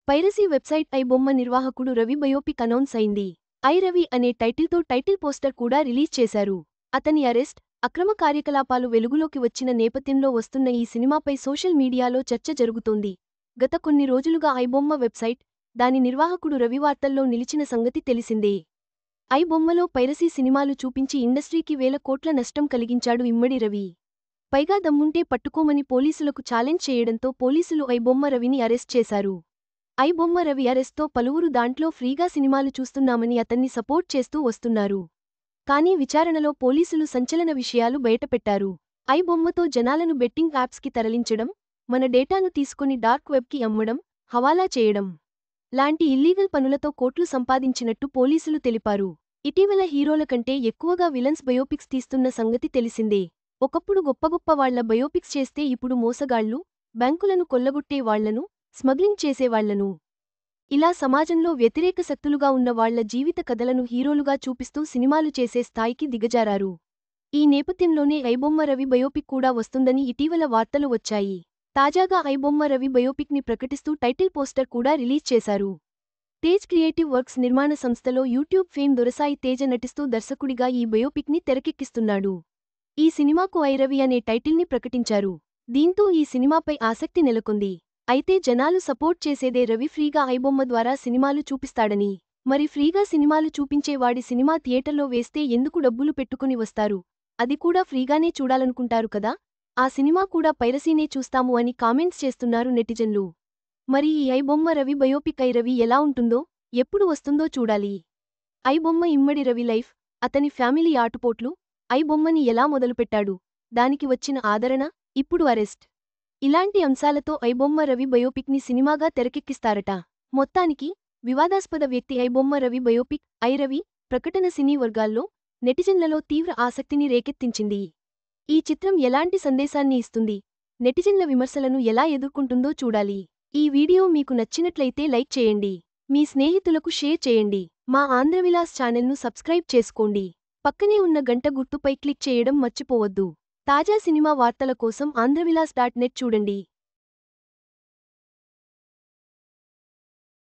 Piracy website I బొమ్మ నిర్వాహకుడు Ravi biopic announce అయింది. ఐ రవి అనే టైటిల్తో టైటిల్ పోస్టర్ కూడా రిలీజ్ చేశారు. అతని అరెస్ట్, అక్రమ కార్యకలాపాలు వెలుగులోకి వచ్చిన నేపథ్యంలో వస్తున్న ఈ సినిమాపై సోషల్ మీడియాలో చర్చ జరుగుతోంది. గత కొన్ని రోజులుగా ఐ బొమ్మ వెబ్సైట్, దాని నిర్వాహకుడు రవి వార్తల్లో నిలిచిన సంగతి తెలిసిందే. ఐ బొమ్మలో పైరసీ సినిమాలు చూపించి ఇండస్ట్రీకి వేల కోట్ల నష్టం కలిగించాడు ఇమ్మడి రవి. పైగా దమ్ముంటే పట్టుకోమని పోలీసులకు ఛాలెంజ్ చేయడంతో పోలీసులు ఐ బొమ్మ రవిని అరెస్ట్ చేశారు. ఐ బొమ్మ రవి అరెస్ట్తో పలువురు దాంట్లో ఫ్రీగా సినిమాలు చూస్తున్నామని అతన్ని సపోర్ట్ చేస్తూ వస్తున్నారు. కానీ విచారణలో పోలీసులు సంచలన విషయాలు బయటపెట్టారు. ఐ బొమ్మతో జనాలను బెట్టింగ్ యాప్స్కి తరలించడం, మన డేటాను తీసుకుని డార్క్ వెబ్కి అమ్మడం, హవాలా చేయడం లాంటి ఇల్లీగల్ పనులతో కోట్లు సంపాదించినట్టు పోలీసులు తెలిపారు. ఇటీవల హీరోల కంటే ఎక్కువగా విలన్స్ బయోపిక్స్ తీస్తున్న సంగతి తెలిసిందే. ఒకప్పుడు గొప్ప వాళ్ల బయోపిక్స్ చేస్తే ఇప్పుడు మోసగాళ్లు, బ్యాంకులను కొల్లగొట్టే వాళ్లను, స్మగ్లింగ్ చేసేవాళ్లను, ఇలా సమాజంలో వ్యతిరేక శక్తులుగా ఉన్న వాళ్ల జీవిత కథలను హీరోలుగా చూపిస్తూ సినిమాలు చేసే స్థాయికి దిగజారారు. ఈ నేపథ్యంలోనే ఐబొమ్మ రవి బయోపిక్ కూడా వస్తుందని ఇటీవల వార్తలు వచ్చాయి. తాజాగా ఐబొమ్మ రవి బయోపిక్ని ప్రకటిస్తూ టైటిల్ పోస్టర్ కూడా రిలీజ్ చేశారు. తేజ్ క్రియేటివ్ వర్క్స్ నిర్మాణ సంస్థలో యూట్యూబ్ ఫేమ్ దొరసాయి తేజ నటిస్తూ దర్శకుడిగా ఈ బయోపిక్ని తెరకెక్కిస్తున్నాడు. ఈ సినిమాకు ఐ రవి అనే టైటిల్ని ప్రకటించారు. దీంతో ఈ సినిమాపై ఆసక్తి నెలకొంది. అయితే జనాలు సపోర్ట్ చేసేదే రవి ఫ్రీగా ఐబొమ్మ ద్వారా సినిమాలు చూపిస్తాడని. మరి ఫ్రీగా సినిమాలు చూపించేవాడి సినిమా థియేటర్లో వేస్తే ఎందుకు డబ్బులు పెట్టుకుని వస్తారు? అది కూడా ఫ్రీగానే చూడాలనుకుంటారు కదా. ఆ సినిమా కూడా పైరసీనే చూస్తాము అని కామెంట్స్ చేస్తున్నారు నెటిజన్లు. మరి ఈ ఐబొమ్మ రవి బయోపిక్ ఐ రవి ఎలా ఉంటుందో, ఎప్పుడు వస్తుందో చూడాలి. ఐబొమ్మ ఇమ్మడి రవి లైఫ్, అతని ఫ్యామిలీ ఆటుపోట్లు, ఐబొమ్మని ఎలా మొదలుపెట్టాడు, దానికి వచ్చిన ఆదరణ, ఇప్పుడు అరెస్ట్, ఇలాంటి అంశాలతో ఐబొమ్మ రవి బయోపిక్ని సినిమాగా తెరకెక్కిస్తారట. మొత్తానికి వివాదాస్పద వ్యక్తి ఐబొమ్మ రవి బయోపిక్ ఐ రవి ప్రకటన సినీ వర్గాల్లో, నెటిజన్లలో తీవ్ర ఆసక్తిని రేకెత్తించింది. ఈ చిత్రం ఎలాంటి సందేశాన్ని ఇస్తుంది, నెటిజన్ల విమర్శలను ఎలా ఎదుర్కొంటుందో చూడాలి. ఈ వీడియో మీకు నచ్చినట్లయితే లైక్ చేయండి. మీ స్నేహితులకు షేర్ చేయండి. మా ఆంధ్రవిలాస్ ఛానల్ను సబ్స్క్రైబ్ చేసుకోండి. పక్కనే ఉన్న గంట గుర్తుపై క్లిక్ చేయడం మర్చిపోవద్దు. తాజా సినిమా వార్తల కోసం ఆంధ్రవిలాస్.net చూడండి.